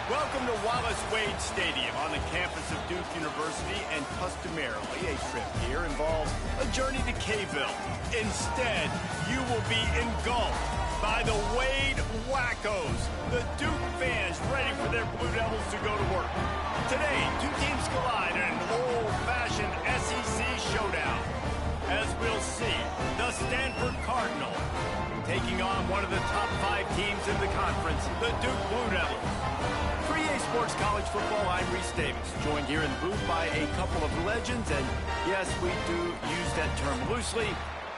Welcome to Wallace Wade Stadium on the campus of Duke University, and customarily a trip here involves a journey to K-Ville. Instead, you will be engulfed by the Wade Wackos, the Duke fans ready for their Blue Devils to go to work. Today, two teams collide in an old-fashioned SEC showdown. As we'll see, the Stanford Cardinal taking on one of the top 5 teams in the conference, the Duke Blue Devils. For EA Sports College Football, I'm Reese Davis, joined here in the booth by a couple of legends, and yes, we do use that term loosely.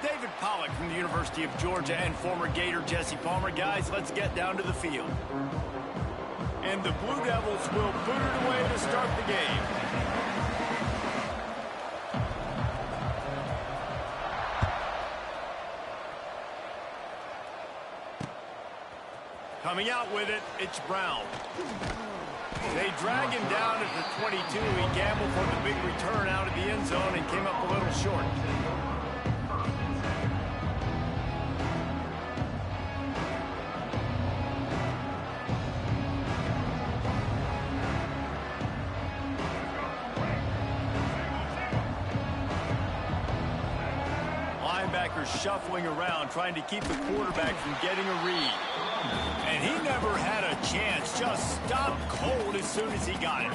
David Pollack from the University of Georgia and former Gator Jesse Palmer. Guys, let's get down to the field. And the Blue Devils will boot it away to start the game. Coming out with it, it's Brown. They drag him down at the 22. He gambled for the big return out of the end zone and came up a little short. Linebackers shuffling around, trying to keep the quarterback from getting a read. And he never had a chance, just stopped cold as soon as he got it.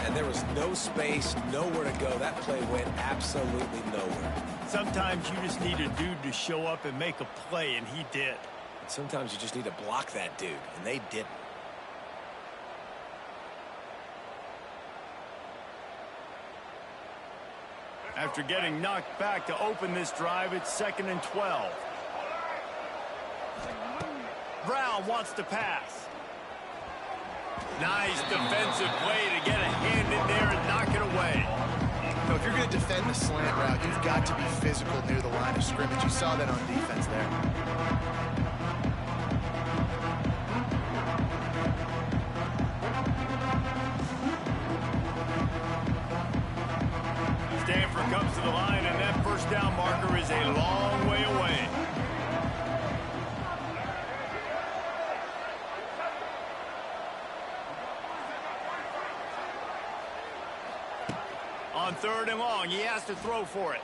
And there was no space, nowhere to go. That play went absolutely nowhere. Sometimes you just need a dude to show up and make a play, and he did. And sometimes you just need to block that dude, and they didn't. After getting knocked back to open this drive, it's 2nd and 12. Brown wants to pass. Nice defensive play to get a hand in there and knock it away. So if you're going to defend the slant route, you've got to be physical near the line of scrimmage. You saw that on defense there. Stanford comes to the line, and that first down marker is a long way away. On 3rd and long, he has to throw for it.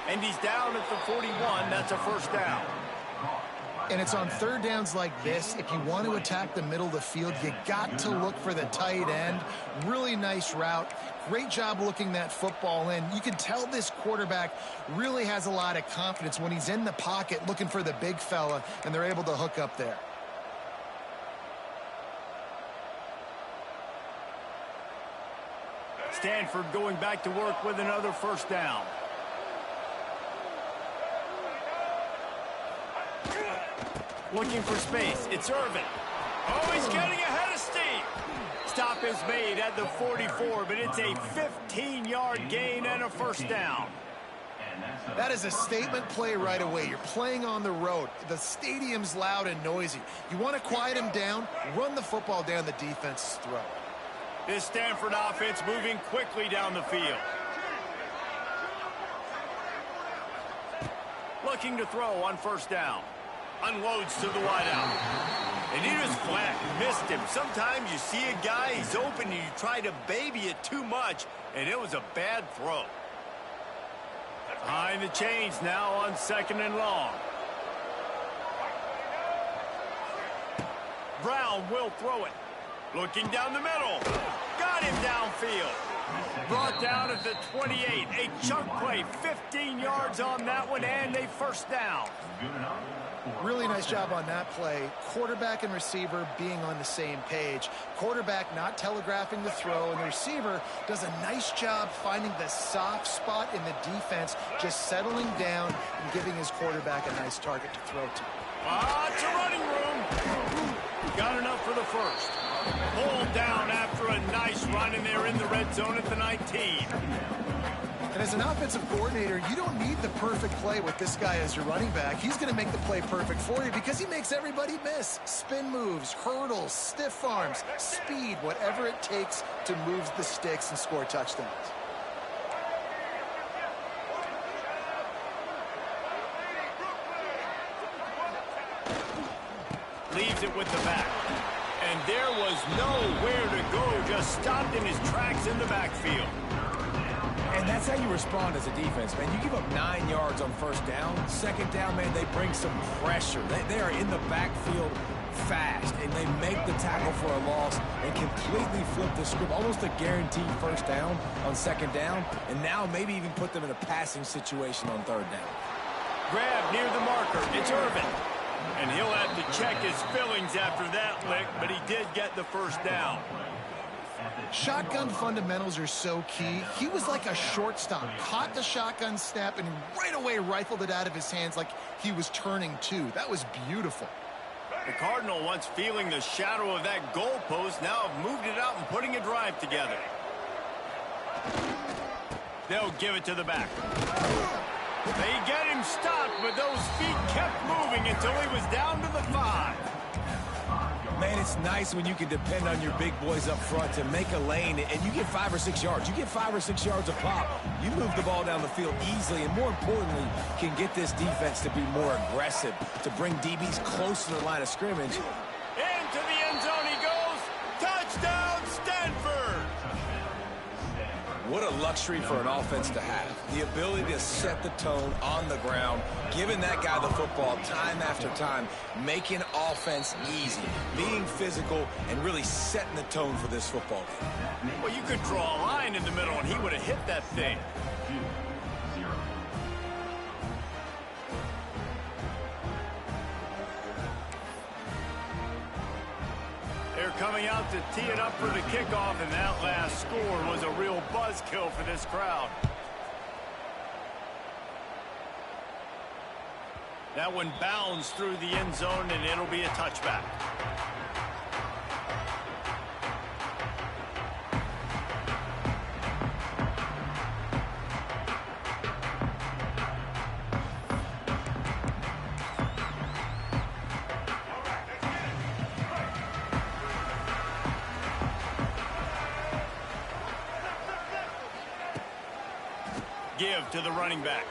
And he's down at the 41. That's a first down. And it's on 3rd downs like this. If you want to attack the middle of the field, you got to look for the tight end. Really nice route. Great job looking that football in. You can tell this quarterback really has a lot of confidence when he's in the pocket looking for the big fella, and they're able to hook up there. Stanford going back to work with another first down. Looking for space. It's Irvin. Oh, he's getting ahead of steam. Stop is made at the 44, but it's a 15-yard gain and a first down. That is a statement play right away. You're playing on the road. The stadium's loud and noisy. You want to quiet him down, run the football down the defense's throat. This Stanford offense moving quickly down the field. Looking to throw on first down. Unloads to the wideout. And he just flat missed him. Sometimes you see a guy, he's open, and you try to baby it too much, and it was a bad throw. Behind the chains now on 2nd and long. Brown will throw it. Looking down the middle. Got him downfield. Brought down at the 28. A chunk play, 15 yards on that one, and a first down. Really nice job on that play. Quarterback and receiver being on the same page. Quarterback not telegraphing the throw, and the receiver does a nice job finding the soft spot in the defense, just settling down and giving his quarterback a nice target to throw to. It's a running room. Got enough for the first. Pulled down after a nice run, and they're in the red zone at the 19. And as an offensive coordinator, you don't need the perfect play with this guy as your running back. He's going to make the play perfect for you because he makes everybody miss. Spin moves, hurdles, stiff arms, speed, whatever it takes to move the sticks and score touchdowns. Leaves it with the back. And there was nowhere to go, just stopped in his tracks in the backfield. And that's how you respond as a defense, man. You give up 9 yards on first down. Second down, man, they bring some pressure. They are in the backfield fast, and they make the tackle for a loss and completely flip the script. Almost a guaranteed first down on second down, and now maybe even put them in a passing situation on third down. Grab near the marker. It's Irvin. And he'll have to check his fillings after that lick, but he did get the first down. Shotgun fundamentals are so key. He was like a shortstop, caught the shotgun snap and right away rifled it out of his hands like he was turning two. That was beautiful. The Cardinal, once feeling the shadow of that goalpost, now have moved it out and putting a drive together. They'll give it to the back. They get him stopped, but those feet kept moving until he was down to the 5. Man, it's nice when you can depend on your big boys up front to make a lane, and you get 5 or 6 yards. You get 5 or 6 yards a pop. You move the ball down the field easily, and more importantly, can get this defense to be more aggressive, to bring DBs close to the line of scrimmage. Into the end zone he goes. Touchdown, Stanford! What a luxury for an offense to have. The ability to set the tone on the ground, giving that guy the football time after time, making offense easy, being physical, and really setting the tone for this football game. Well, you could draw a line in the middle, and he would have hit that thing. They're coming out to tee it up for the kickoff, and that last score was a real buzzkill for this crowd. That one bounds through the end zone, and it'll be a touchback. Give to the running back.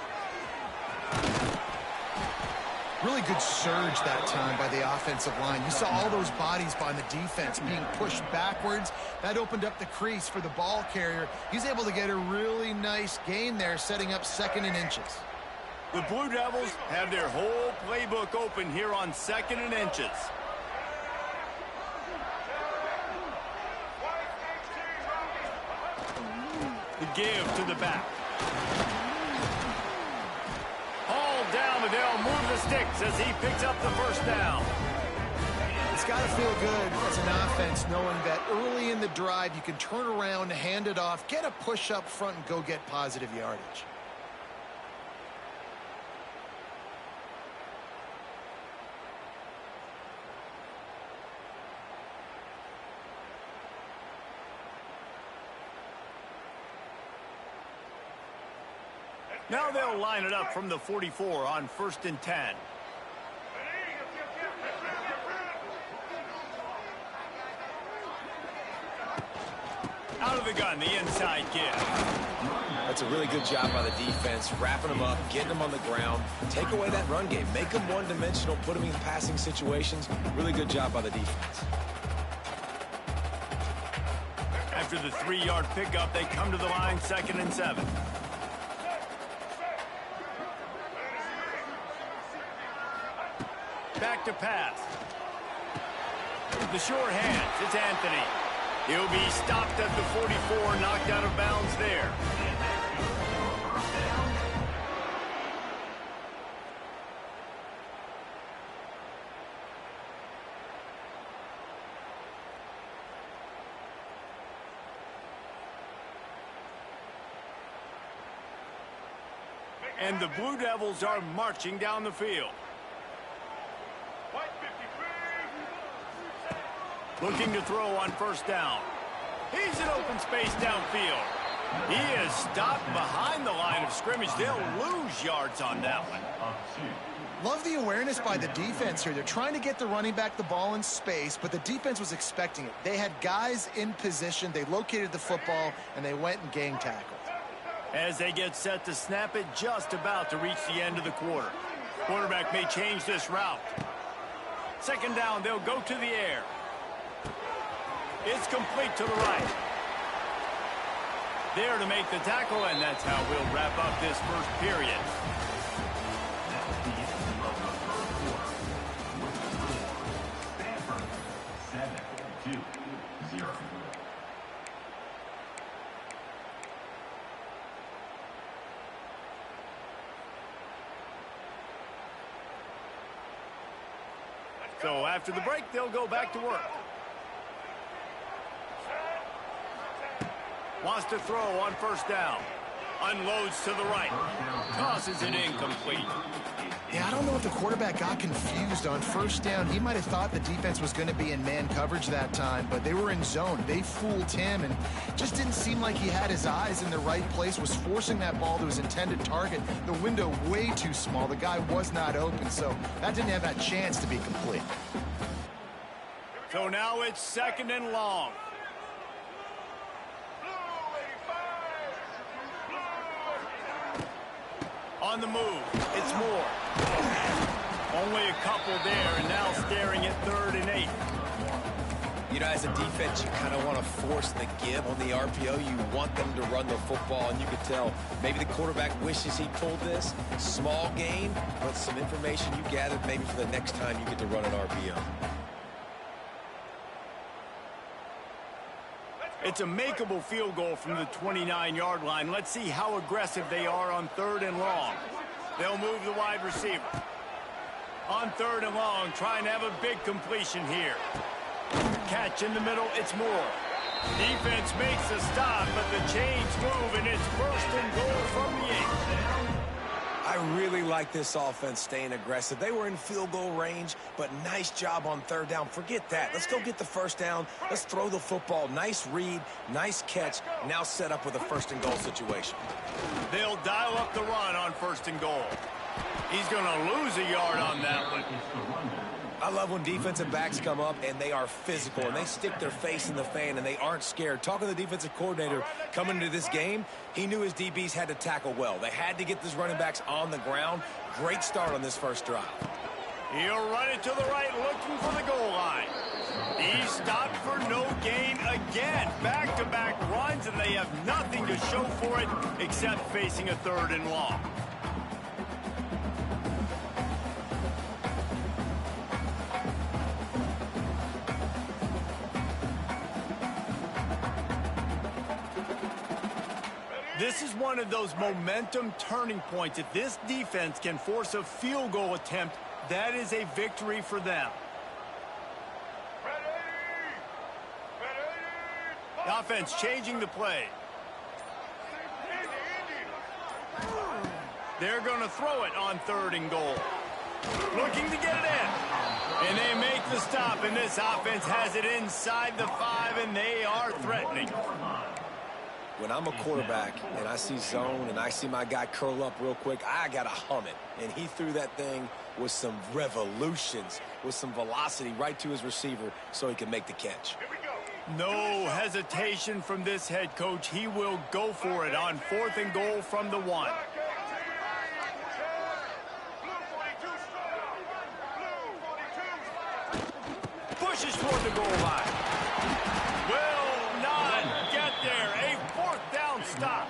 Really good surge that time by the offensive line. You saw all those bodies by the defense being pushed backwards. That opened up the crease for the ball carrier. He's able to get a really nice gain there, setting up 2nd and inches. The Blue Devils have their whole playbook open here on 2nd and inches. The give to the back. Hauled down, and they'll move the sticks as he picks up the first down. It's got to feel good as an offense knowing that early in the drive you can turn around, hand it off, get a push up front, and go get positive yardage. Now they'll line it up from the 44 on 1st and 10. Out of the gun, the inside give. That's a really good job by the defense, wrapping them up, getting them on the ground, take away that run game, make them one-dimensional, put them in passing situations. Really good job by the defense. After the 3-yard pickup, they come to the line, 2nd and 7. Back to pass. The short hands. It's Anthony. He'll be stopped at the 44, knocked out of bounds there. And the Blue Devils are marching down the field. Looking to throw on 1st down. He's in open space downfield. He is stopped behind the line of scrimmage. They'll lose yards on that one. Love the awareness by the defense here. They're trying to get the running back the ball in space, but the defense was expecting it. They had guys in position. They located the football, and they went and gang tackled. As they get set to snap it, just about to reach the end of the quarter. Quarterback may change this route. 2nd down, they'll go to the air. It's complete to the right. There to make the tackle, and that's how we'll wrap up this first period. So after the break, they'll go back to work. Wants to throw on first down. Unloads to the right. Tosses it incomplete. Yeah, I don't know if the quarterback got confused on first down. He might have thought the defense was going to be in man coverage that time, but they were in zone. They fooled him and just didn't seem like he had his eyes in the right place, was forcing that ball to his intended target. The window way too small. The guy was not open, so that didn't have that chance to be complete. So now it's 2nd and long. On the move, it's Moore. Only a couple there, and now staring at 3rd and 8. You know, as a defense, you kind of want to force the give on the RPO. You want them to run the football, and you can tell maybe the quarterback wishes he pulled this. Small gain, but some information you gathered maybe for the next time you get to run an RPO. It's a makeable field goal from the 29-yard line. Let's see how aggressive they are on 3rd and long. They'll move the wide receiver. On 3rd and long, trying to have a big completion here. Catch in the middle, it's Moore. Defense makes a stop, but the chains move, and it's 1st and goal from the 8. I really like this offense staying aggressive. They were in field goal range, but nice job on 3rd down. Forget that. Let's go get the first down. Let's throw the football. Nice read, nice catch. Now set up with a 1st and goal situation. They'll dial up the run on 1st and goal. He's going to lose a yard on that one. I love when defensive backs come up and they are physical and they stick their face in the fan and they aren't scared. Talking to the defensive coordinator coming into this game, he knew his DBs had to tackle well. They had to get these running backs on the ground. Great start on this first drive. He'll run it to the right, looking for the goal line. He stopped for no gain again. Back-to-back runs, and they have nothing to show for it except facing a 3rd and long. This is one of those momentum turning points. If this defense can force a field goal attempt, that is a victory for them. The offense changing the play. They're going to throw it on 3rd and goal. Looking to get it in. And they make the stop, and this offense has it inside the 5, and they are threatening. When I'm a quarterback and I see zone and I see my guy curl up real quick, I got to hum it. And he threw that thing with some revolutions, with some velocity right to his receiver so he can make the catch. No hesitation from this head coach. He will go for it on 4th and goal from the 1. Pushes toward the goal line. Will not get there. A 4th down stop.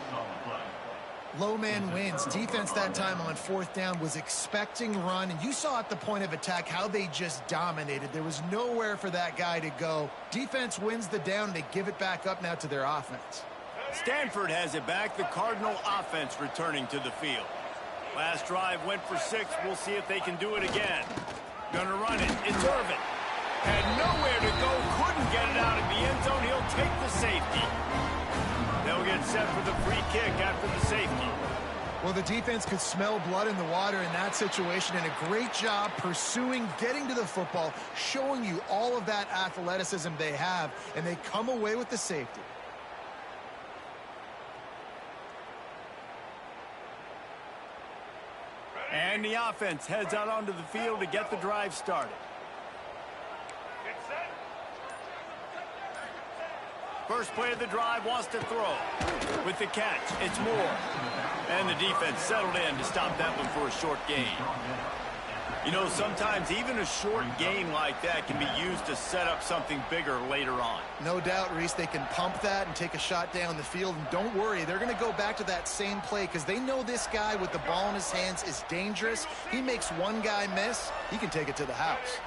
Low man wins. Defense that time on 4th down was expecting run, and you saw at the point of attack how they just dominated. There was nowhere for that guy to go. Defense wins the down. They give it back up now to their offense. Stanford has it back. The Cardinal offense returning to the field. Last drive went for 6. We'll see if they can do it again. Gonna run it. It's Irvin. Had nowhere to go. Couldn't get it out of the end zone. He'll take the safety. They'll get set for the free kick after the safety. Well, the defense could smell blood in the water in that situation, and a great job pursuing, getting to the football, showing you all of that athleticism they have, and they come away with the safety. And the offense heads out onto the field to get the drive started. First play of the drive, wants to throw. With the catch, it's Moore. And the defense settled in to stop that one for a short gain. You know, sometimes even a short gain like that can be used to set up something bigger later on. No doubt, Reese, they can pump that and take a shot down the field. And don't worry, they're going to go back to that same play because they know this guy with the ball in his hands is dangerous. He makes one guy miss, he can take it to the house.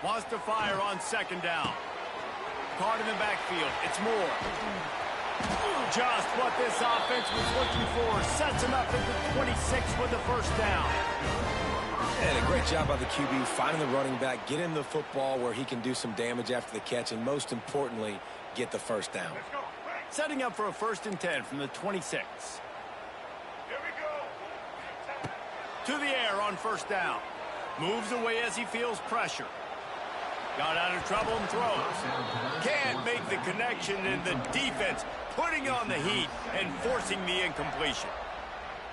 Wants to fire on second down. Caught in the backfield. It's Moore. Just what this offense was looking for. Sets him up at the 26 with the first down. And a great job by the QB finding the running back, getting the football where he can do some damage after the catch, and most importantly, get the first down. Setting up for a 1st and 10 from the 26. Here we go. To the air on first down. Moves away as he feels pressure. Got out of trouble and throws. Can't make the connection, and the defense putting on the heat and forcing the incompletion.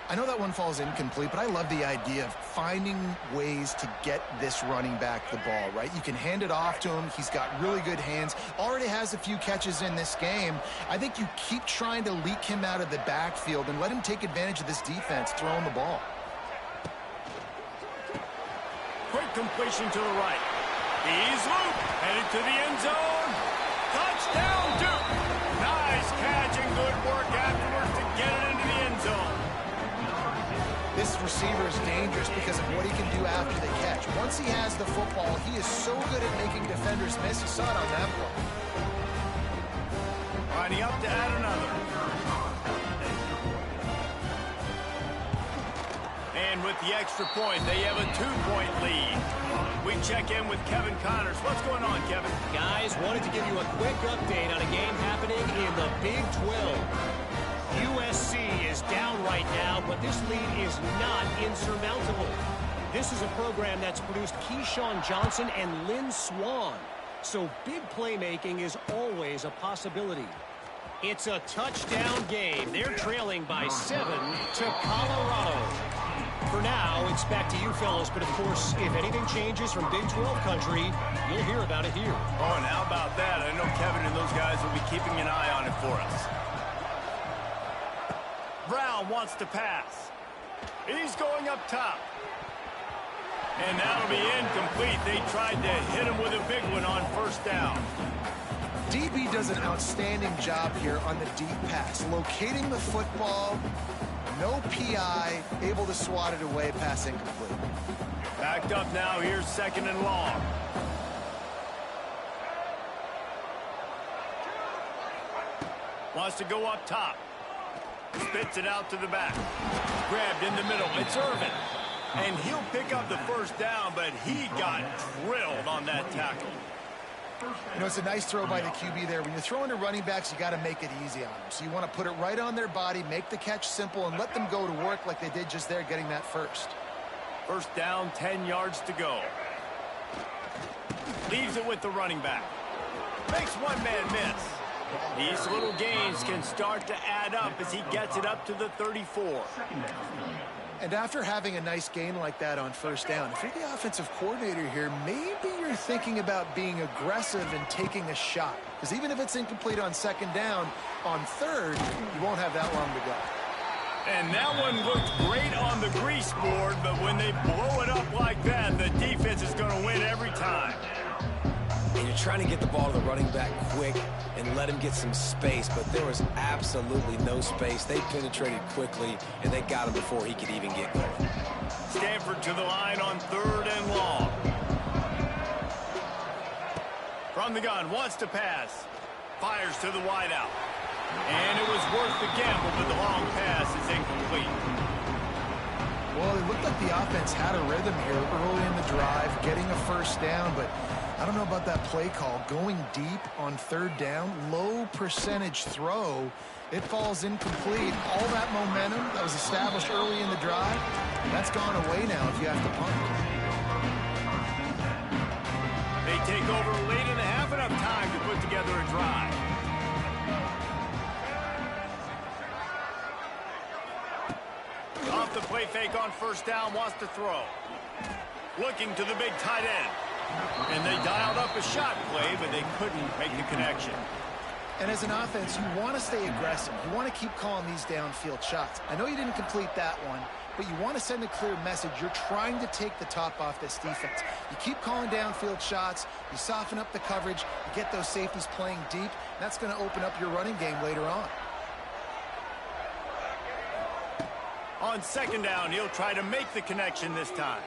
I know that one falls incomplete, but I love the idea of finding ways to get this running back the ball, right? You can hand it off to him. He's got really good hands. Already has a few catches in this game. I think you keep trying to leak him out of the backfield and let him take advantage of this defense throwing the ball. Quick completion to the right. He's looped, headed to the end zone. Touchdown, Duke. Nice catch and good work afterwards to get it into the end zone. This receiver is dangerous because of what he can do after the catch. Once he has the football, he is so good at making defenders miss. You saw it on that play. Lining up to add another. And with the extra point, they have a 2-point lead. We check in with Kevin Connors. What's going on, Kevin? Guys, wanted to give you a quick update on a game happening in the Big 12. USC is down right now, but this lead is not insurmountable. This is a program that's produced Keyshawn Johnson and Lynn Swann. So big playmaking is always a possibility. It's a touchdown game. They're trailing by 7 to Colorado. For now, it's back to you fellas, but of course, if anything changes from Big 12 country, you'll hear about it here. Oh, and how about that? I know Kevin and those guys will be keeping an eye on it for us. Brown wants to pass. He's going up top. And that'll be incomplete. They tried to hit him with a big one on first down. DB does an outstanding job here on the deep pass, locating the football. No PI, able to swat it away, pass incomplete. Backed up now, here's 2nd and long. Wants to go up top. Spits it out to the back. Grabbed in the middle, it's Irvin. And he'll pick up the first down, but he got drilled on that tackle. You know, it's a nice throw by the QB there. When you're throwing to running backs, you got to make it easy on them. So you want to put it right on their body, make the catch simple, and let them go to work like they did just there, getting that first. First down, 10 yards to go. Leaves it with the running back. Makes one man miss. These little gains can start to add up as he gets it up to the 34. And after having a nice gain like that on first down, if you're the offensive coordinator here, maybe you're thinking about being aggressive and taking a shot. Because even if it's incomplete on 2nd down, on 3rd, you won't have that long to go. And that one looked great on the grease board, but when they blow it up like that, the defense is going to win every time. And you're trying to get the ball to the running back quick and let him get some space, but there was absolutely no space. They penetrated quickly, and they got him before he could even get going. Stanford to the line on 3rd and long. From the gun, wants to pass. Fires to the wideout. And it was worth the gamble, but the long pass is incomplete. Well, it looked like the offense had a rhythm here early in the drive, getting a first down, but I don't know about that play call. Going deep on 3rd down, low percentage throw. It falls incomplete. All that momentum that was established early in the drive, that's gone away now if you have to punt. They take over late in the half, enough time to put together a drive. Off the play fake on first down, wants to throw. Looking to the big tight end. And they dialed up a shot play, but they couldn't make the connection. And as an offense, you want to stay aggressive. You want to keep calling these downfield shots. I know you didn't complete that one, but you want to send a clear message. You're trying to take the top off this defense. You keep calling downfield shots, you soften up the coverage, you get those safeties playing deep. That's going to open up your running game later on. On second down, he'll try to make the connection this time.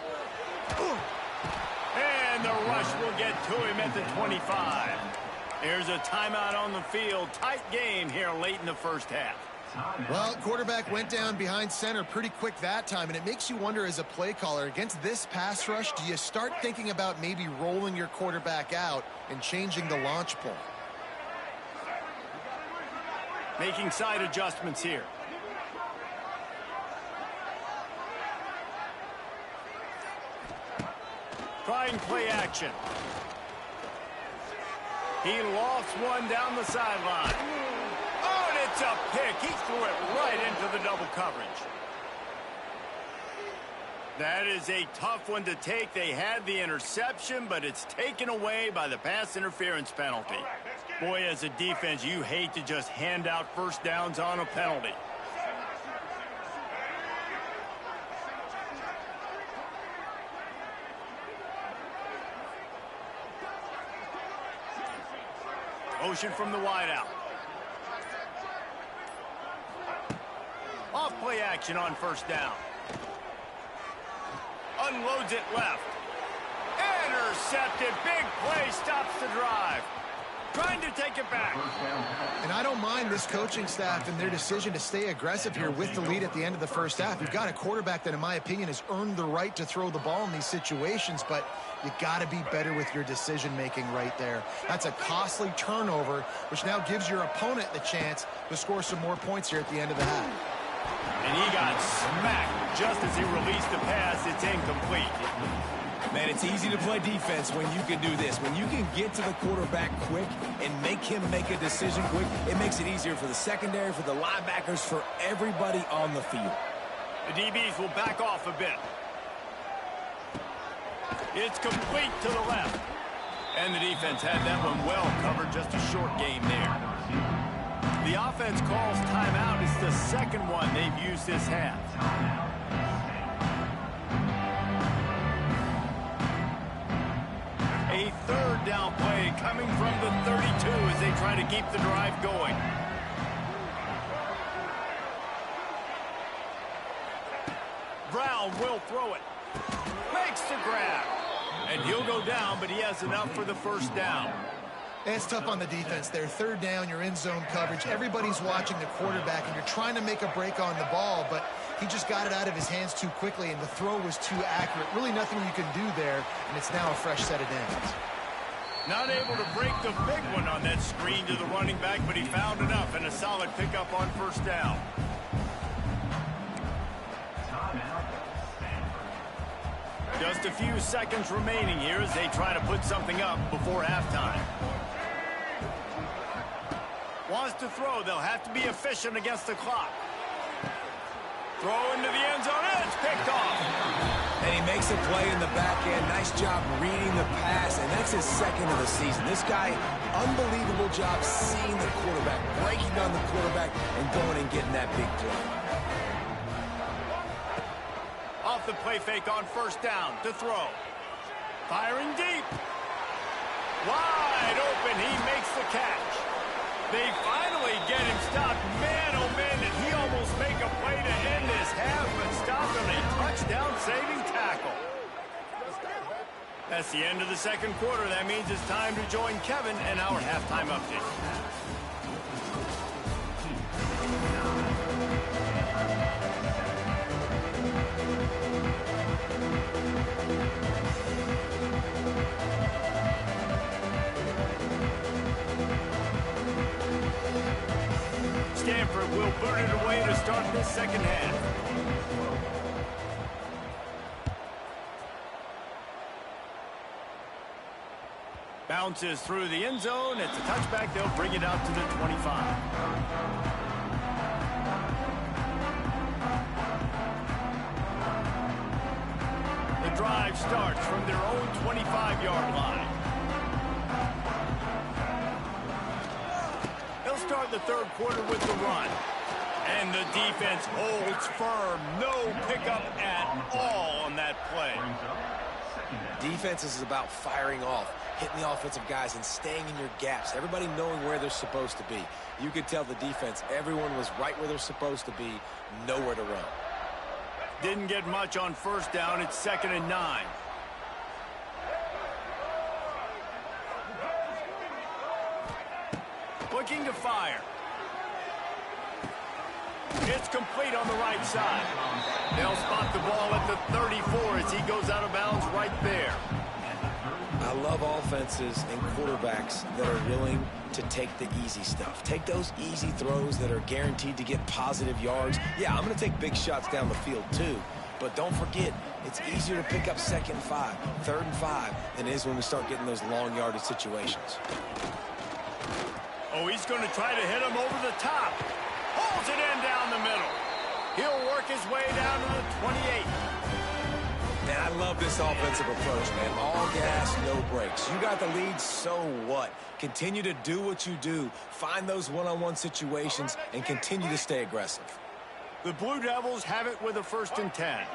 And the rush will get to him at the 25. Here's a timeout on the field. Tight game here late in the first half. Well, quarterback went down behind center pretty quick that time, and it makes you wonder as a play caller, against this pass rush, do you start thinking about maybe rolling your quarterback out and changing the launch point? Making side adjustments here. Trying play action. He lofts one down the sideline. Oh, and it's a pick. He threw it right into the double coverage. That is a tough one to take. They had the interception, but it's taken away by the pass interference penalty. Boy, as a defense, you hate to just hand out first downs on a penalty. Motion from the wideout. Off play action on first down. Unloads it left. Intercepted. Big play stops the drive. Trying to take it back. And I don't mind this coaching staff and their decision to stay aggressive here with the lead at the end of the first half. You've got a quarterback that, in my opinion, has earned the right to throw the ball in these situations, but you got to be better with your decision-making right there. That's a costly turnover, which now gives your opponent the chance to score some more points here at the end of the half. And he got smacked just as he released the pass. It's incomplete. Man, it's easy to play defense when you can do this. When you can get to the quarterback quick and make him make a decision quick, it makes it easier for the secondary, for the linebackers, for everybody on the field. The DBs will back off a bit. It's complete to the left. And the defense had that one well covered. Just a short game there. The offense calls timeout. It's the second one they've used this half. A third down play coming from the 32 as they try to keep the drive going. Brown will throw it. Makes the grab. And he'll go down, but he has enough for the first down. And it's tough on the defense there. Third down, you're in zone coverage. Everybody's watching the quarterback, and you're trying to make a break on the ball, but he just got it out of his hands too quickly, and the throw was too accurate. Really nothing you can do there, and it's now a fresh set of downs. Not able to break the big one on that screen to the running back, but he found enough and a solid pickup on first down. Just a few seconds remaining here as they try to put something up before halftime. Wants to throw. They'll have to be efficient against the clock. Throw into the end zone. It's picked off. And he makes a play in the back end. Nice job reading the pass, and that's his second of the season. This guy, unbelievable job seeing the quarterback, breaking down the quarterback, and going and getting that big play. Off the play fake on first down to throw. Firing deep. Wide open. He makes the catch. They finally get him stopped. Man, oh man, did he almost make a play to end this half, but stopped on a touchdown-saving tackle. That's the end of the second quarter. That means it's time to join Kevin and our halftime update. Stanford will boot it away to start this second half. Bounces through the end zone. It's a touchback. They'll bring it out to the 25. The drive starts from their own 25-yard line. They'll start the third quarter with the run. And the defense holds firm. No pickup at all on that play. Defense is about firing off, hitting the offensive guys and staying in your gaps. Everybody knowing where they're supposed to be. You could tell the defense, everyone was right where they're supposed to be, nowhere to run. Didn't get much on first down. It's 2nd and 9. Looking to fire. It's complete on the right side. They'll spot the ball at the 34 as he goes out of bounds right there. I love offenses and quarterbacks that are willing to take the easy stuff. Take those easy throws that are guaranteed to get positive yards. Yeah, I'm going to take big shots down the field too. But don't forget, it's easier to pick up 2nd and 5, 3rd and 5 than it is when we start getting those long yardage situations. Oh, he's going to try to hit him over the top. Holds it in down the middle. He'll work his way down to the 28. Man, I love this offensive approach, man. All gas, no brakes. You got the lead, so what? Continue to do what you do. Find those one-on-one situations and continue to stay aggressive. The Blue Devils have it with a 1st and 10.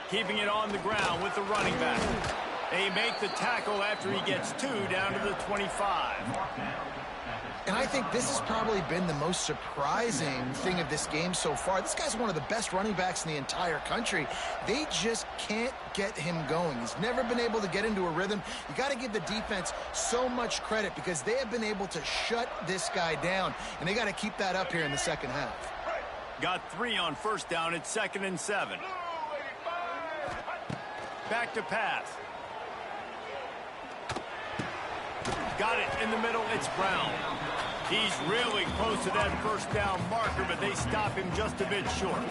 Keeping it on the ground with the running back. They make the tackle after he gets 2 down to the 25. And I think this has probably been the most surprising thing of this game so far. This guy's one of the best running backs in the entire country. They just can't get him going. He's never been able to get into a rhythm. You got to give the defense so much credit because they have been able to shut this guy down, and they got to keep that up here in the second half. Got 3 on first down. It's 2nd and 7. Back to pass. Got it in the middle. It's Brown. He's really close to that first down marker, but they stop him just a bit short.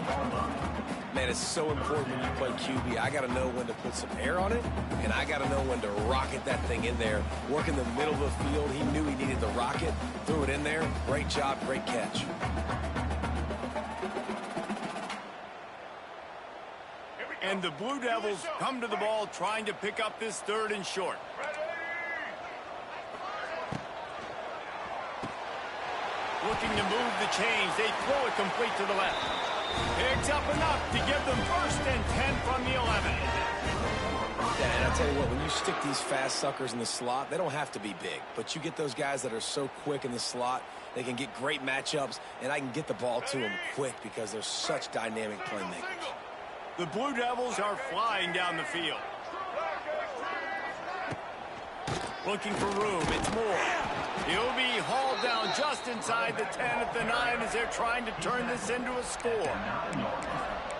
Man, it's so important when you play QB. I got to know when to put some air on it, and I got to know when to rocket that thing in there. Work in the middle of the field. He knew he needed the rocket. Threw it in there. Great job. Great catch. And the Blue Devils come to the ball trying to pick up this 3rd and short. Looking to move the chains. They throw it complete to the left. Picks up enough to give them 1st and 10 from the 11. Yeah, and I'll tell you what, when you stick these fast suckers in the slot, they don't have to be big. But you get those guys that are so quick in the slot, they can get great matchups, and I can get the ball to them quick because they're such dynamic playmakers. The Blue Devils are flying down the field. Looking for room. It's Moore. He'll be hauled down just inside the 10 at the 9 as they're trying to turn this into a score.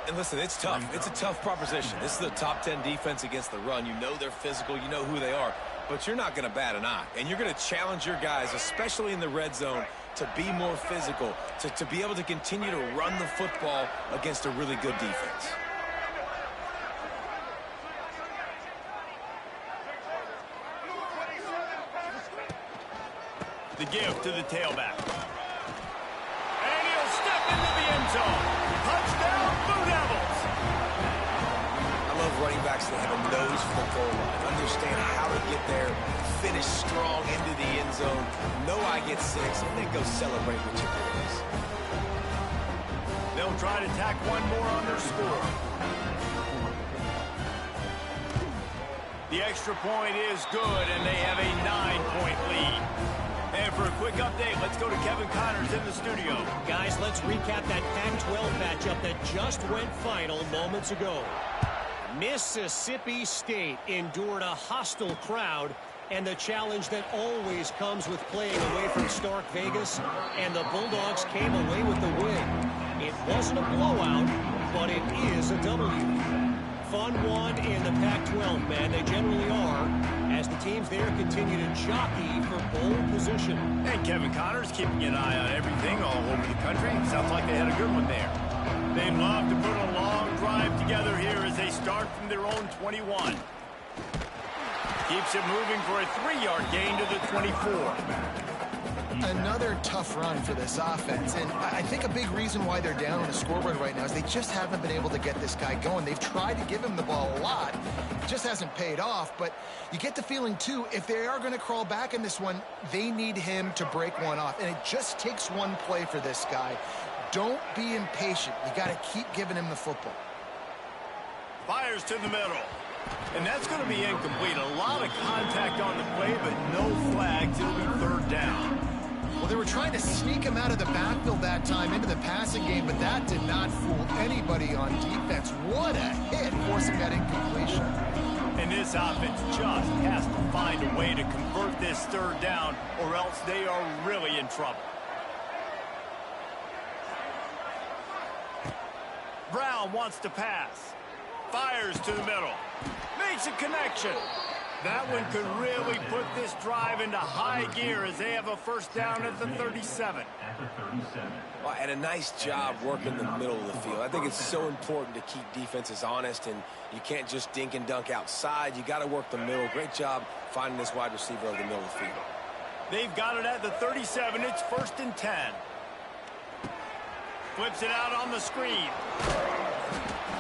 And listen, it's tough. It's a tough proposition. This is a top 10 defense against the run. You know they're physical. You know who they are. But you're not going to bat an eye. And you're going to challenge your guys, especially in the red zone, to be more physical, to be able to continue to run the football against a really good defense. The give to the tailback. And he'll step into the end zone. Touchdown, Blue Devils. I love running backs that have a nose for the goal line. Understand how to get there, finish strong into the end zone, know I get 6, and then go celebrate with your boys. They'll try to tack one more on their score. The extra point is good, and they have a 9-point lead. And for a quick update, let's go to Kevin Connors in the studio. Guys, let's recap that Pac-12 matchup that just went final moments ago. Mississippi State endured a hostile crowd and the challenge that always comes with playing away from Stark Vegas, and the Bulldogs came away with the win. It wasn't a blowout, but it is a W. Fun one in the Pac-12, man. They generally are, as the teams there continue to jockey for bowl position. And Kevin Connors keeping an eye on everything all over the country. Sounds like they had a good one there. They'd love to put a long drive together here as they start from their own 21. Keeps it moving for a 3-yard gain to the 24. another tough run for this offense, and I think a big reason why they're down on the scoreboard right now is they just haven't been able to get this guy going. They've tried to give him the ball a lot. It just hasn't paid off, but you get the feeling, too, if they are going to crawl back in this one, they need him to break one off, and it just takes one play for this guy. Don't be impatient. You got to keep giving him the football. Fires to the middle. And that's going to be incomplete. A lot of contact on the play, but no flags. It'll be third down. Well, they were trying to sneak him out of the backfield that time into the passing game, but that did not fool anybody on defense. What a hit, forcing that incompletion. And this offense just has to find a way to convert this third down, or else they are really in trouble. Brown wants to pass. Fires to the middle. Makes a connection. That one could really put this drive into high gear as they have a first down at the 37. Well, and a nice job working the middle of the field. I think it's so important to keep defenses honest, and you can't just dink and dunk outside. You got to work the middle. Great job finding this wide receiver over the middle of the field. They've got it at the 37. It's 1st and 10. Flips it out on the screen.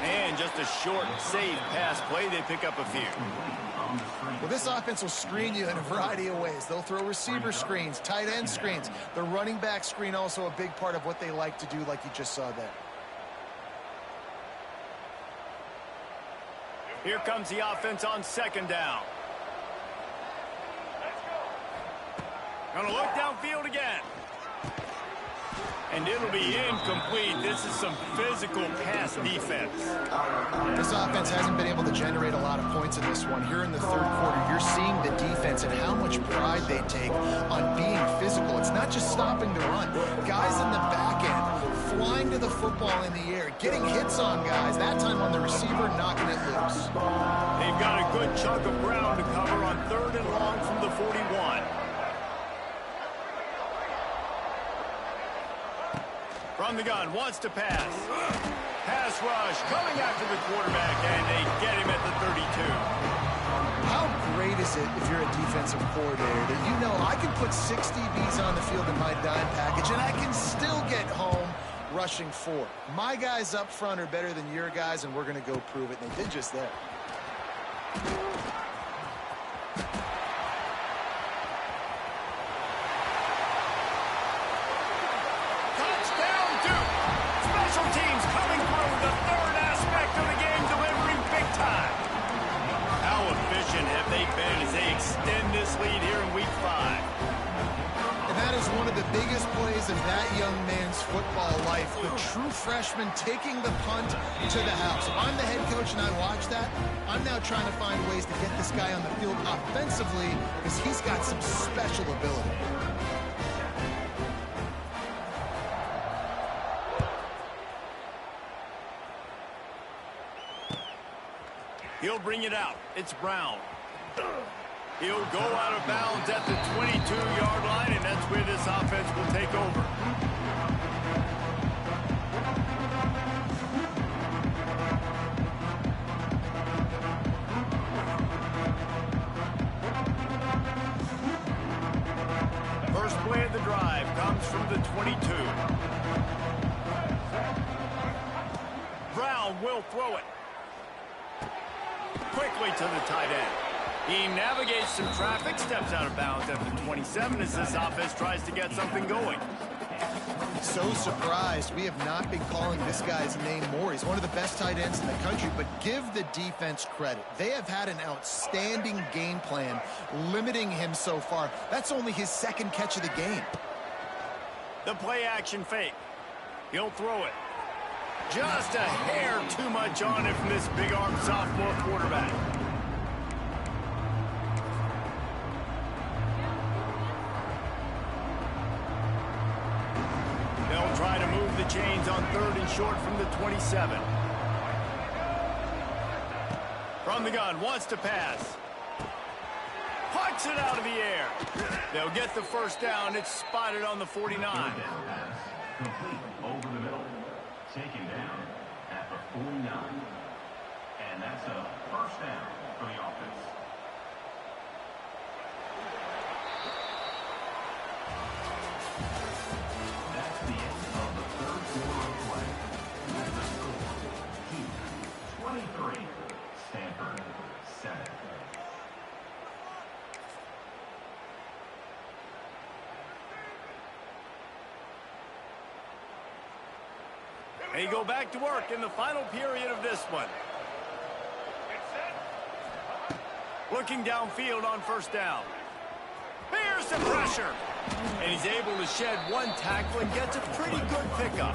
And just a short, safe pass play. They pick up a few. Well, this offense will screen you in a variety of ways. They'll throw receiver screens, tight end screens. The running back screen also a big part of what they like to do, like you just saw there. Here comes the offense on 2nd down. Gonna look downfield again. And it'll be incomplete. This is some physical pass defense. This offense hasn't been able to generate a lot of points in this one. Here in the third quarter, you're seeing the defense and how much pride they take on being physical. It's not just stopping the run. Guys in the back end, flying to the football in the air, getting hits on guys, that time on the receiver, knocking it loose. They've got a good chunk of ground to cover on 3rd and long from the 41. From the gun, wants to pass. Pass rush, coming after the quarterback, and they get him at the 32. How great is it if you're a defensive coordinator that you know I can put 6 DBs on the field in my dime package and I can still get home rushing 4. My guys up front are better than your guys, and we're going to go prove it, and they did just that. Teams coming through the third aspect of the game, delivering big time. How efficient have they been as they extend this lead here in Week 5? And that is one of the biggest plays of that young man's football life. The true freshman taking the punt to the house. If I'm the head coach and I watch that, I'm now trying to find ways to get this guy on the field offensively because he's got some special ability. He'll bring it out. It's Brown. He'll go out of bounds at the 22-yard line, and that's where this offense will take over. First play of the drive comes from the 22. Brown will throw it. Quickly to the tight end. He navigates some traffic, steps out of bounds at the 27 as this offense tries to get something going. So surprised we have not been calling this guy's name more. He's one of the best tight ends in the country, but give the defense credit. They have had an outstanding game plan limiting him so far. That's only his 2nd catch of the game. The play action fake. He'll throw it. Just a hair too much on it from this big-arm sophomore quarterback. They'll try to move the chains on 3rd and short from the 27. From the gun, wants to pass. Pucks it out of the air. They'll get the first down. It's spotted on the 49. Complete over the middle. Taken down at the 49. And that's a first down for the offense. They go back to work in the final period of this one. Looking downfield on first down. Here's the pressure. And he's able to shed one tackle and gets a pretty good pickup.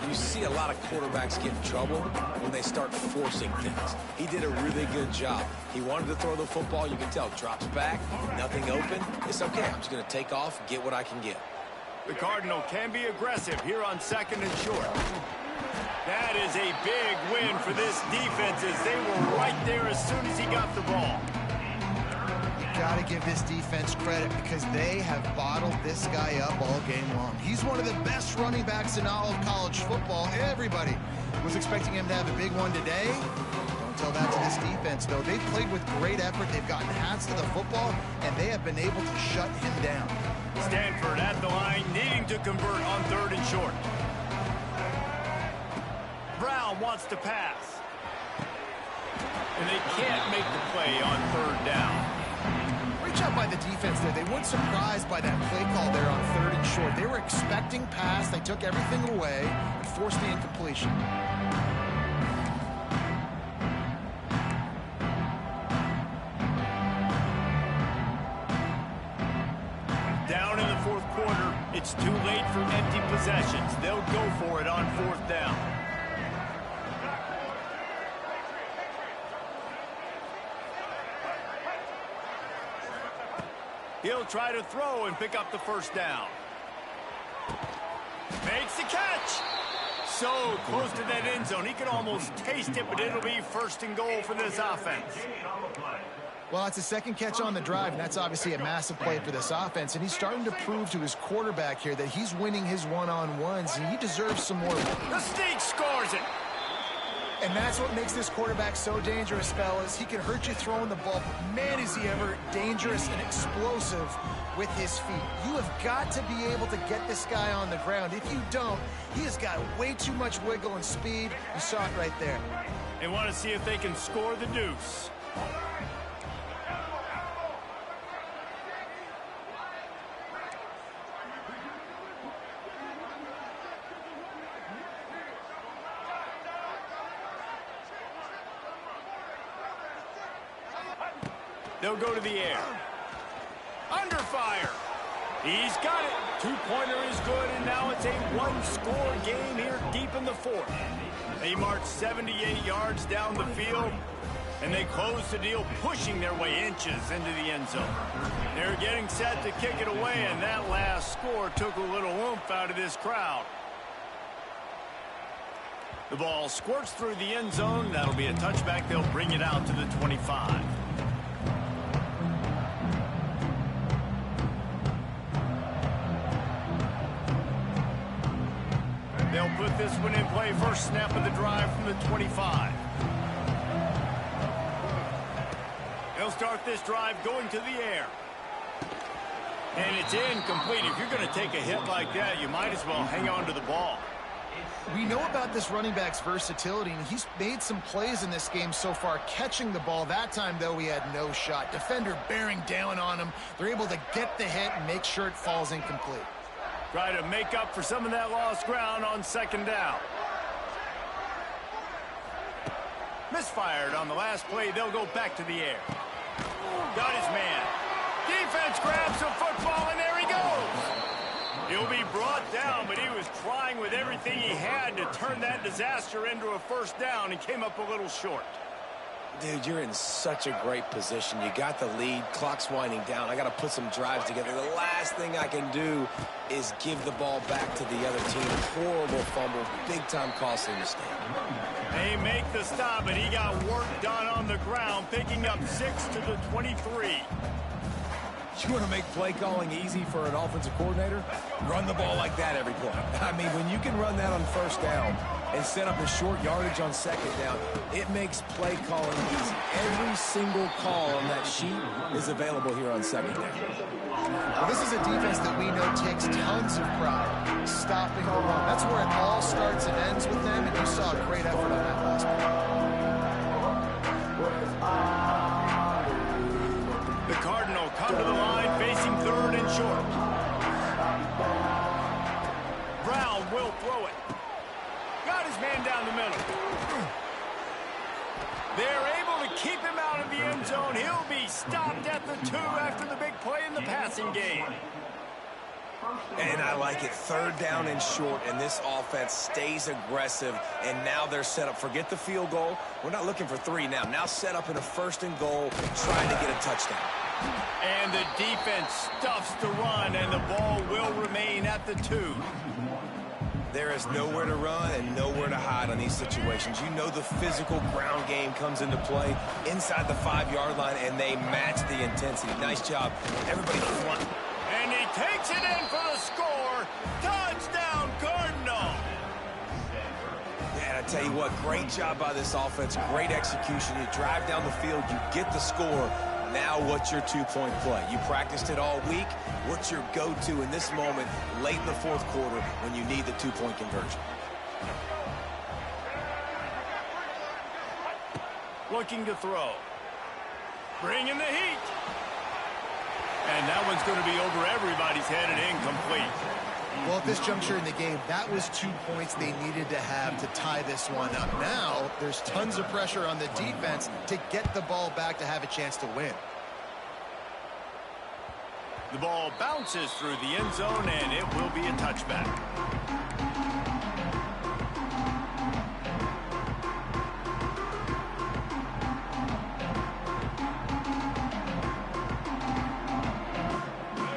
You see a lot of quarterbacks get in trouble when they start forcing things. He did a really good job. He wanted to throw the football. You can tell. Drops back, nothing open. It's okay. I'm just going to take off, get what I can get. The Cardinal can be aggressive here on second and short. That is a big win for this defense as they were right there as soon as he got the ball. Got to give this defense credit because they have bottled this guy up all game long. He's one of the best running backs in all of college football. Everybody was expecting him to have a big one today. Don't tell that to this defense, though. They've played with great effort. They've gotten hats to the football, and they have been able to shut him down. Stanford at the line, needing to convert on third and short. Brown wants to pass. And they can't make the play on third down. Great job by the defense there. They weren't surprised by that play call there on third and short. They were expecting pass. They took everything away and forced the incompletion. Down in the fourth quarter, it's too late for empty possessions. They'll go for it on fourth down. He'll try to throw and pick up the first down. Makes the catch. So close to that end zone. He can almost taste it, but it'll be first and goal for this offense. Well, it's a second catch on the drive, and that's obviously a massive play for this offense. And he's starting to prove to his quarterback here that he's winning his one-on-ones, and he deserves some more. The Sneak scores it. And that's what makes this quarterback so dangerous, fellas. He can hurt you throwing the ball, but man, is he ever dangerous and explosive with his feet. You have got to be able to get this guy on the ground. If you don't, he has got way too much wiggle and speed. You saw it right there. They want to see if they can score the deuce. They'll go to the air. Under fire. He's got it. Two-pointer is good, and now it's a one-score game here deep in the fourth. They march 78 yards down the field, and they close the deal, pushing their way inches into the end zone. They're getting set to kick it away, and that last score took a little oomph out of this crowd. The ball squirts through the end zone. That'll be a touchback. They'll bring it out to the 25. They'll put this one in play. First snap of the drive from the 25. They'll start this drive going to the air. And it's incomplete. If you're going to take a hit like that, you might as well hang on to the ball. We know about this running back's versatility, and he's made some plays in this game so far, catching the ball. That time, though, he had no shot. Defender bearing down on him. They're able to get the hit and make sure it falls incomplete. Try to make up for some of that lost ground on second down. Misfired on the last play. They'll go back to the air. Got his man. Defense grabs the football, and there he goes. He'll be brought down, but he was trying with everything he had to turn that disaster into a first down and came up a little short. Dude, you're in such a great position. You got the lead. Clock's winding down. I got to put some drives together. The last thing I can do is give the ball back to the other team. Horrible fumble. Big-time costly mistake. They make the stop, and he got work done on the ground, picking up 6 to the 23. You want to make play calling easy for an offensive coordinator? Run the ball like that every play. I mean, when you can run that on first down and set up a short yardage on second down, it makes play calling easy. Every single call on that sheet is available here on second down. Well, this is a defense that we know takes tons of pride stopping the run. That's where it all starts and ends with them, and you saw a great effort on that last play. The Cardinal come to the line facing third and short. Brown will throw it. Got his man down the middle. They're able to keep him out of the end zone. He'll be stopped at the 2 after the big play in the passing game. And I like it. 3rd down and short, and this offense stays aggressive, and now they're set up. Forget the field goal. We're not looking for 3 now. Now set up in a 1st and goal, trying to get a touchdown. And the defense stuffs the run, and the ball will remain at the 2. There is nowhere to run and nowhere to hide on these situations. You know the physical ground game comes into play inside the 5-yard line, and they match the intensity. Nice job. Everybody flying. And he takes it in for the score. Touchdown, Cardinal. Man, I tell you what, great job by this offense. Great execution. You drive down the field, you get the score. Now what's your 2-point play? You practiced it all week. What's your go-to in this moment late in the 4th quarter when you need the 2-point conversion? Looking to throw. Bringing the heat. And that one's going to be over everybody's head and incomplete. Well, at this juncture in the game, that was 2 points they needed to have to tie this one up. Now, there's tons of pressure on the defense to get the ball back to have a chance to win. The ball bounces through the end zone, and it will be a touchback.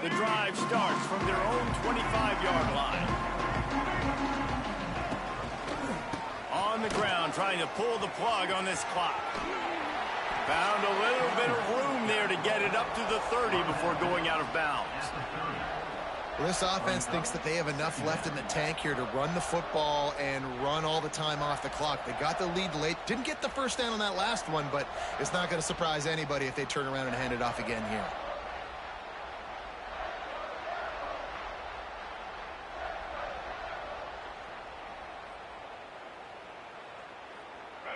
The drive starts from their own 25-yard line. On the ground, trying to pull the plug on this clock. Found a little bit of room there to get it up to the 30 before going out of bounds. Well, this offense thinks that they have enough left in the tank here to run the football and run all the time off the clock. They got the lead late. Didn't get the first down on that last one, but it's not going to surprise anybody if they turn around and hand it off again here.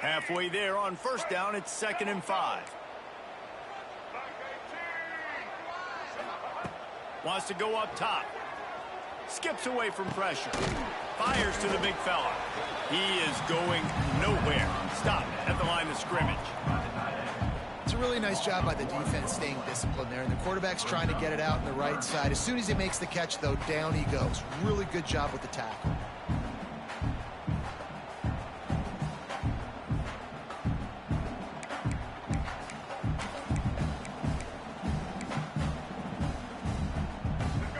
Halfway there on 1st down, it's 2nd and 5. Wants to go up top. Skips away from pressure. Fires to the big fella. He is going nowhere. Stop at the line of scrimmage. It's a really nice job by the defense staying disciplined there, and the quarterback's trying to get it out on the right side. As soon as he makes the catch, though, down he goes. Really good job with the tackle.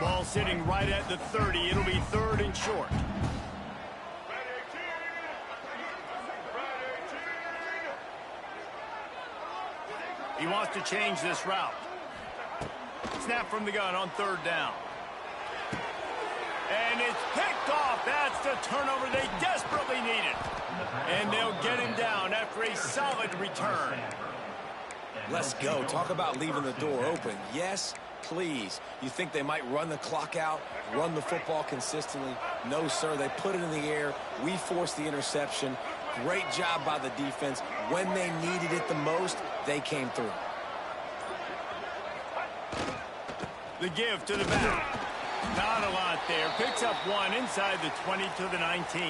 Ball sitting right at the 30. It'll be 3rd and short. He wants to change this route. Snap from the gun on 3rd down. And it's picked off. That's the turnover they desperately needed. And they'll get him down after a solid return. Let's go. Talk about leaving the door open. Yes, please. You think they might run the clock out, run the football consistently? No, sir. They put it in the air. We forced the interception. Great job by the defense. When they needed it the most, they came through. The give to the back. Not a lot there. Picks up 1 inside the 20 to the 19.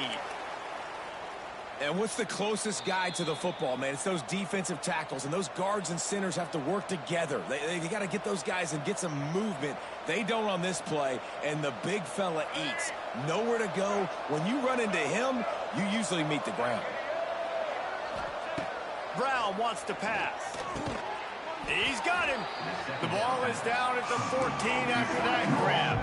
And what's the closest guy to the football, man? It's those defensive tackles, and those guards and centers have to work together. They got to get those guys and get some movement. They don't on this play, and the big fella eats. Nowhere to go. When you run into him, you usually meet the ground. Brown wants to pass. He's got him. The ball is down at the 14 after that grab.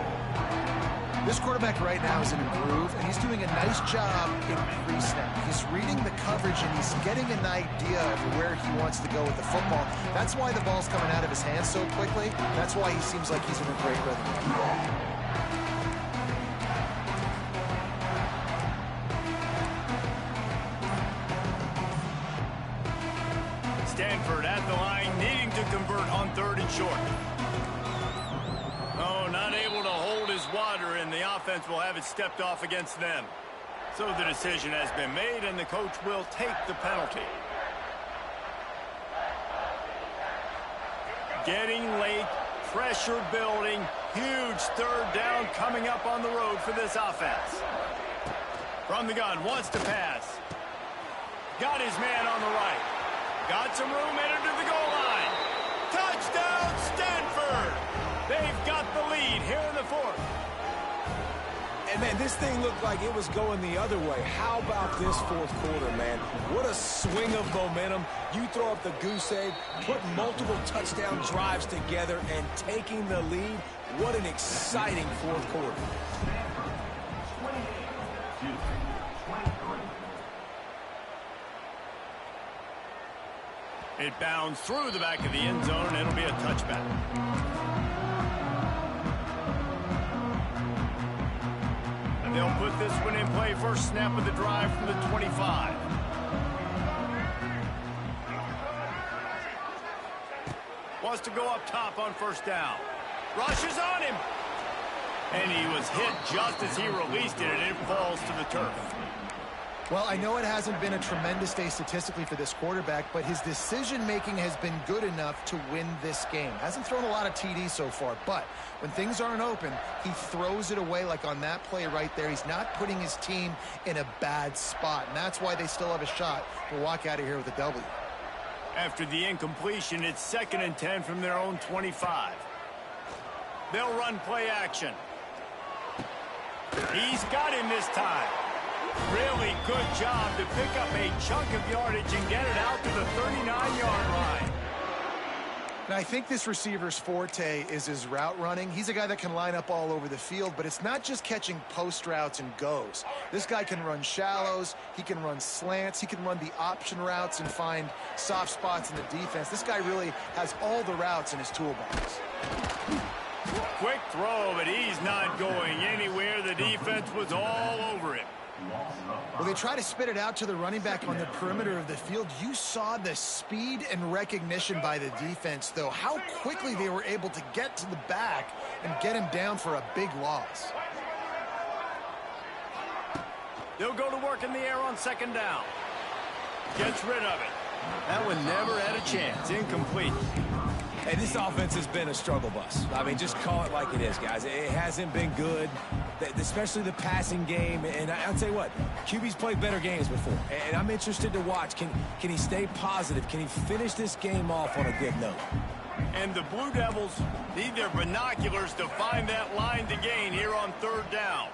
This quarterback right now is in a groove, and he's doing a nice job in pre-snap. He's reading the coverage, and he's getting an idea of where he wants to go with the football. That's why the ball's coming out of his hands so quickly. That's why he seems like he's in a great rhythm. Stanford at the line, needing to convert on 3rd and short. Oh, not able to hold his water, and the offense will have it stepped off against them. So the decision has been made, and the coach will take the penalty. Getting late, pressure building, huge 3rd down coming up on the road for this offense. From the gun, wants to pass. Got his man on the right. Got some room, entered to the goal line. Touchdown, Stanford! They've got the lead here in the fourth. And, man, this thing looked like it was going the other way. How about this fourth quarter, man? What a swing of momentum. You throw up the goose egg, putting multiple touchdown drives together, and taking the lead. What an exciting fourth quarter. It bounds through the back of the end zone, and it'll be a touchback. And they'll put this one in play. First snap of the drive from the 25. Wants to go up top on first down. Rushes on him. And he was hit just as he released it, and it falls to the turf. Well, I know it hasn't been a tremendous day statistically for this quarterback, but his decision-making has been good enough to win this game. Hasn't thrown a lot of TDs so far, but when things aren't open, he throws it away like on that play right there. He's not putting his team in a bad spot, and that's why they still have a shot to walk out of here with a W. After the incompletion, it's 2nd and 10 from their own 25. They'll run play action. He's got him this time. Really good job to pick up a chunk of yardage and get it out to the 39-yard line. And I think this receiver's forte is his route running. He's a guy that can line up all over the field, but it's not just catching post routes and goes. This guy can run shallows, he can run slants, he can run the option routes and find soft spots in the defense. This guy really has all the routes in his toolbox. Quick throw, but he's not going anywhere. The defense was all over him. Well, they try to spit it out to the running back on the perimeter of the field. You saw the speed and recognition by the defense, though. How quickly they were able to get to the back and get him down for a big loss. They'll go to work in the air on 2nd down. Gets rid of it. That one never had a chance. Incomplete. Hey, this offense has been a struggle bus. I mean, just call it like it is, guys. It hasn't been good, especially the passing game. And I'll tell you what, QB's played better games before. And I'm interested to watch. Can he stay positive? Can he finish this game off on a good note? And the Blue Devils need their binoculars to find that line to gain here on 3rd down.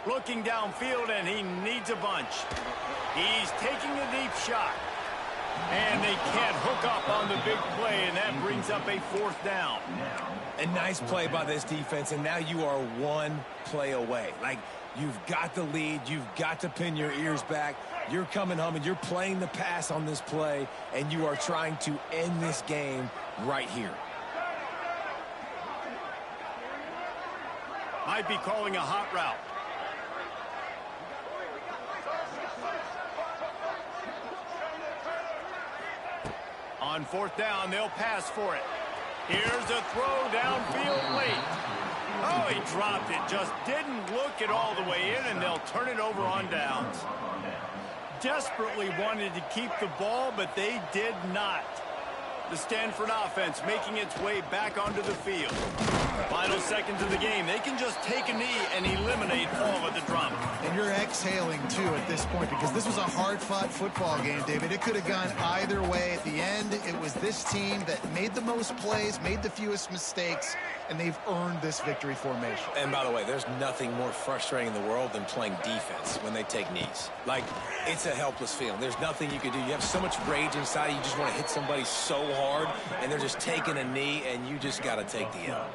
Looking downfield, and he needs a bunch. He's taking a deep shot. And they can't hook up on the big play, and that brings up a 4th down. A nice play by this defense, and now you are one play away. Like, you've got the lead. You've got to pin your ears back. You're coming home, and you're playing the pass on this play, and you are trying to end this game right here. Might be calling a hot route. On 4th down, they'll pass for it. Here's a throw downfield late. Oh, he dropped it. Just didn't look it all the way in, and they'll turn it over on downs. Desperately wanted to keep the ball, but they did not. The Stanford offense making its way back onto the field. Final seconds of the game. They can just take a knee and eliminate all of the drama. And you're exhaling, too, at this point, because this was a hard-fought football game, David. It could have gone either way. At the end, it was this team that made the most plays, made the fewest mistakes, and they've earned this victory formation. And by the way, there's nothing more frustrating in the world than playing defense when they take knees. Like, it's a helpless feeling. There's nothing you can do. You have so much rage inside you just want to hit somebody so hard, and they're just taking a knee, and you just got to take the L.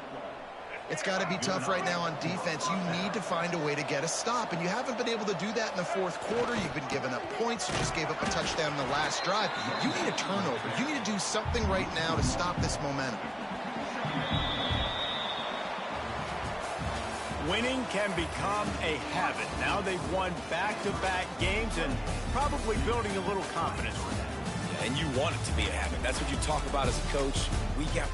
It's got to be tough right now on defense. You need to find a way to get a stop, and you haven't been able to do that in the 4th quarter. You've been giving up points. You just gave up a touchdown in the last drive. You need a turnover. You need to do something right now to stop this momentum. Winning can become a habit. Now they've won back-to-back games and probably building a little confidence for that. And you want it to be a habit. That's what you talk about as a coach week after